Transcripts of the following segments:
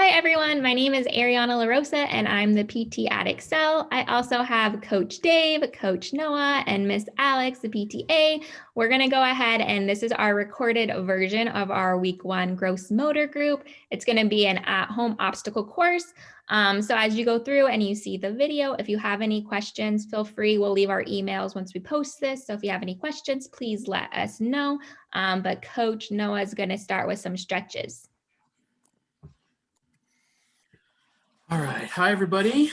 Hi everyone, my name is Ariana LaRosa and I'm the PT at Excel. I also have Coach Dave, Coach Noah, and Miss Alex, the PTA. We're gonna go ahead and this is our recorded version of our week 1 gross motor group. It's gonna be an at-home obstacle course. So as you go through and you see the video, if you have any questions, feel free. We'll leave our emails once we post this. So if you have any questions, please let us know. But Coach Noah is gonna start with some stretches. All right, hi everybody.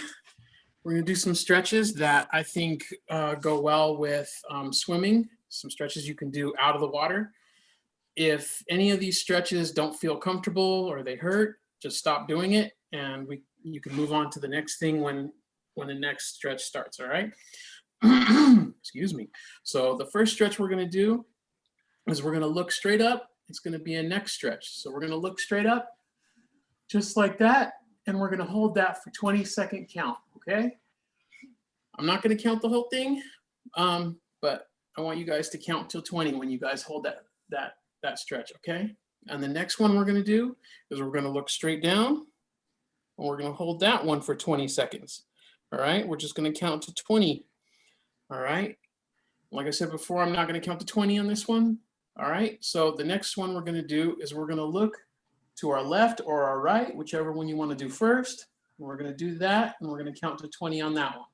We're gonna do some stretches that I think go well with swimming, some stretches you can do out of the water. If any of these stretches don't feel comfortable or they hurt, just stop doing it and you can move on to the next thing when the next stretch starts, all right? Excuse me. So the first stretch we're gonna do is we're gonna look straight up. It's gonna be a neck stretch. So we're gonna look straight up, just like that. And we're gonna hold that for 20-second count, okay? I'm not gonna count the whole thing, but I want you guys to count till 20 when you guys hold that stretch, okay? And the next one we're gonna do is we're gonna look straight down and we're gonna hold that one for 20 seconds, all right? We're just gonna count to 20, all right? Like I said before, I'm not gonna count to 20 on this one, all right? So the next one we're gonna do is we're gonna look to our left or our right, whichever one you want to do first. And we're going to do that, and we're going to count to 20 on that one.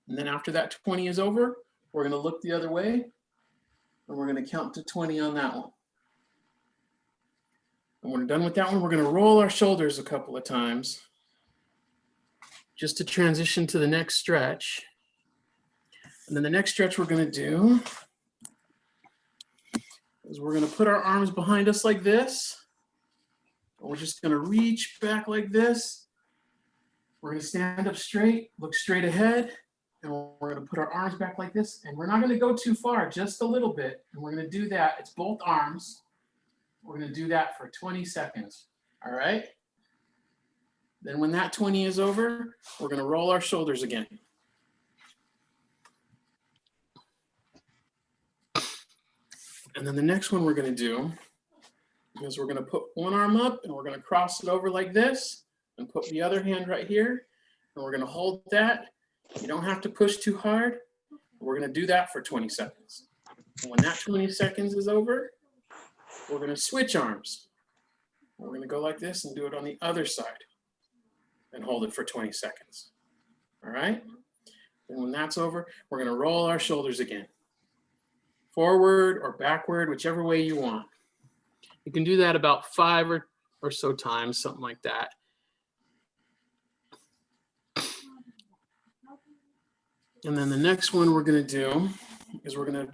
And then after that 20 is over, we're going to look the other way, and we're going to count to 20 on that one. And when we're done with that one, we're going to roll our shoulders a couple of times just to transition to the next stretch. And then the next stretch we're going to do is we're going to put our arms behind us like this. We're just gonna reach back like this. We're gonna stand up straight, look straight ahead, and we're gonna put our arms back like this. And we're not gonna go too far, just a little bit. And we're gonna do that, it's both arms. We're gonna do that for 20 seconds, all right? Then when that 20 is over, we're gonna roll our shoulders again. And then the next one we're gonna do is we're gonna put one arm up and we're gonna cross it over like this and put the other hand right here. And we're gonna hold that. You don't have to push too hard. We're gonna do that for 20 seconds. And when that 20 seconds is over, we're gonna switch arms. We're gonna go like this and do it on the other side and hold it for 20 seconds. All right? And when that's over, we're gonna roll our shoulders again. Forward or backward, whichever way you want. You can do that about 5 or so times, something like that. And then the next one we're gonna do is we're gonna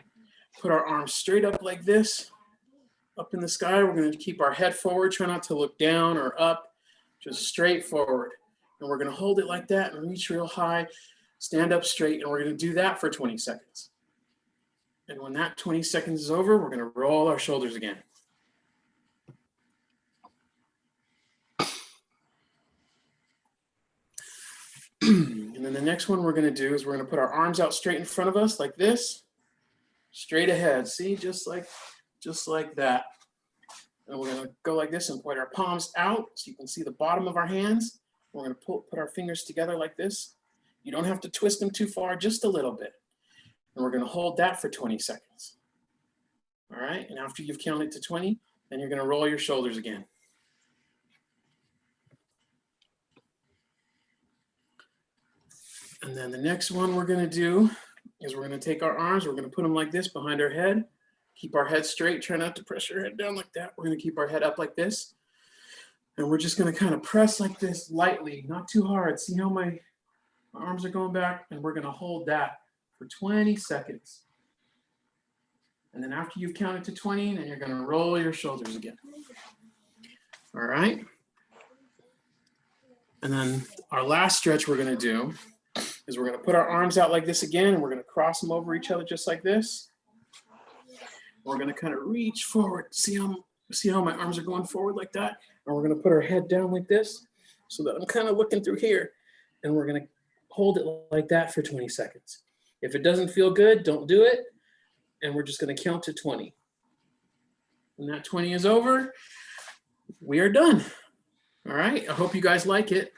put our arms straight up like this, up in the sky. We're gonna keep our head forward, try not to look down or up, just straight forward. And we're gonna hold it like that and reach real high, stand up straight, and we're gonna do that for 20 seconds. And when that 20 seconds is over, we're gonna roll our shoulders again. And then the next one we're gonna do is we're gonna put our arms out straight in front of us like this, straight ahead. See, just like that. And we're gonna go like this and point our palms out so you can see the bottom of our hands. We're gonna put our fingers together like this. You don't have to twist them too far, just a little bit. And we're gonna hold that for 20 seconds. All right, and after you've counted to 20, then you're gonna roll your shoulders again. And then the next one we're gonna do is we're gonna take our arms, we're gonna put them like this behind our head, keep our head straight, try not to press your head down like that. We're gonna keep our head up like this. And we're just gonna kind of press like this lightly, not too hard. See how my arms are going back? And we're gonna hold that for 20 seconds. And then after you've counted to 20, then you're gonna roll your shoulders again. All right? And then our last stretch we're gonna do is we're gonna put our arms out like this again, and we're gonna cross them over each other just like this. We're gonna kind of reach forward. See how my arms are going forward like that? And we're gonna put our head down like this so that I'm kind of looking through here. And we're gonna hold it like that for 20 seconds. If it doesn't feel good, don't do it. And we're just gonna count to 20. When that 20 is over, we are done. All right, I hope you guys like it.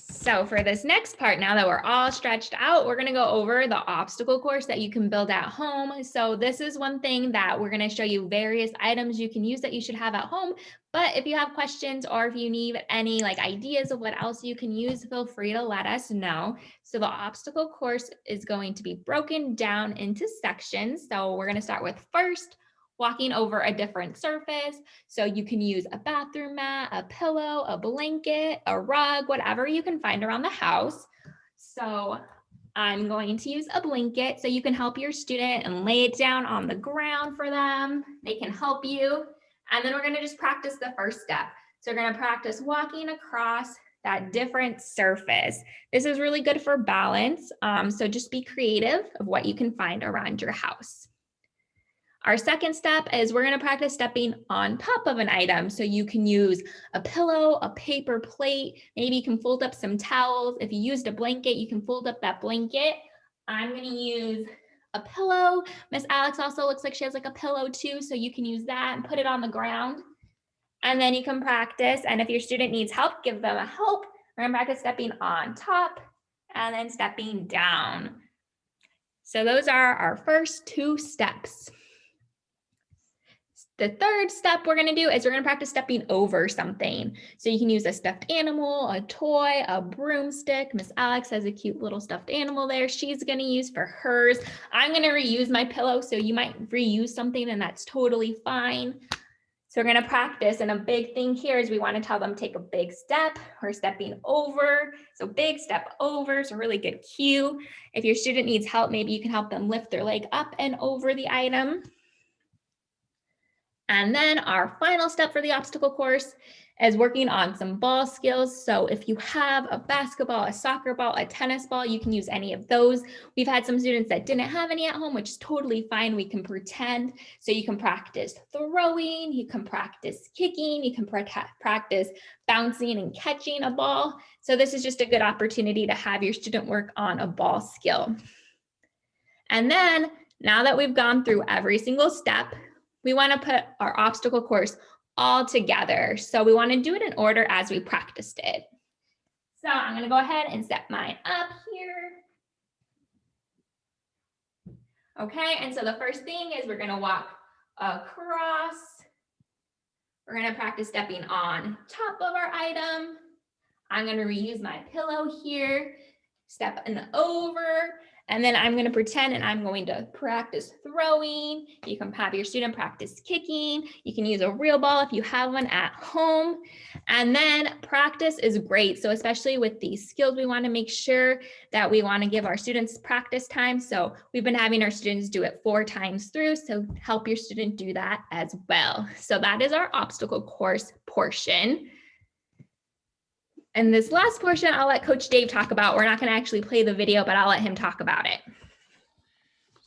So for this next part, now that we're all stretched out, we're gonna go over the obstacle course that you can build at home. So this is one thing that we're gonna show you various items you can use that you should have at home. But if you have questions or if you need any like ideas of what else you can use, feel free to let us know. So the obstacle course is going to be broken down into sections. So we're gonna start with first, walking over a different surface. So you can use a bathroom mat, a pillow, a blanket, a rug, whatever you can find around the house. So I'm going to use a blanket so you can help your student and lay it down on the ground for them. They can help you. And then we're going to just practice the first step. So we're going to practice walking across that different surface. This is really good for balance. So just be creative of what you can find around your house. Our second step is we're going to practice stepping on top of an item. So you can use a pillow, a paper plate, maybe you can fold up some towels. If you used a blanket, you can fold up that blanket. I'm going to use a pillow. Miss Alex also looks like she has like a pillow too, so you can use that and put it on the ground. And then you can practice. And if your student needs help, give them a help. We're going to practice stepping on top and then stepping down. So those are our first two steps. The third step we're going to do is we're going to practice stepping over something. So you can use a stuffed animal, a toy, a broomstick. Miss Alex has a cute little stuffed animal there. She's going to use for hers. I'm going to reuse my pillow. So you might reuse something and that's totally fine. So we're going to practice. And a big thing here is we want to tell them take a big step. We're stepping over. So big step over. So really good cue. If your student needs help, maybe you can help them lift their leg up and over the item. And then our final step for the obstacle course is working on some ball skills. So if you have a basketball, a soccer ball, a tennis ball, you can use any of those. We've had some students that didn't have any at home, which is totally fine. We can pretend. So you can practice throwing, you can practice kicking, you can practice bouncing and catching a ball. So this is just a good opportunity to have your student work on a ball skill. And then now that we've gone through every single step, we want to put our obstacle course all together. So we want to do it in order as we practiced it. So I'm going to go ahead and set mine up here. Okay, and so the first thing is we're going to walk across. We're going to practice stepping on top of our item. I'm going to reuse my pillow here, step over. And then I'm going to pretend and I'm going to practice throwing. You can have your student practice kicking. You can use a real ball if you have one at home. And then practice is great. So especially with these skills, we want to make sure that we want to give our students practice time. So we've been having our students do it 4 times through. So help your student do that as well. So that is our obstacle course portion. And this last portion, I'll let Coach Dave talk about. We're not going to actually play the video, but I'll let him talk about it.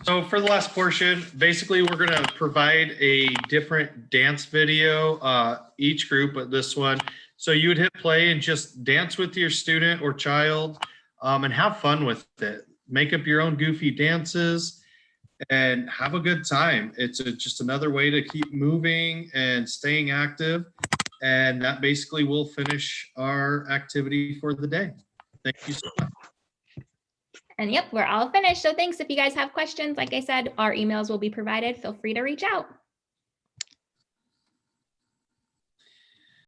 So for the last portion, basically, we're going to provide a different dance video, each group, but this one. So you would hit play and just dance with your student or child and have fun with it. Make up your own goofy dances and have a good time. It's just another way to keep moving and staying active. And that basically will finish our activity for the day. Thank you so much. And yep, we're all finished. So thanks. If you guys have questions, like I said, our emails will be provided. Feel free to reach out.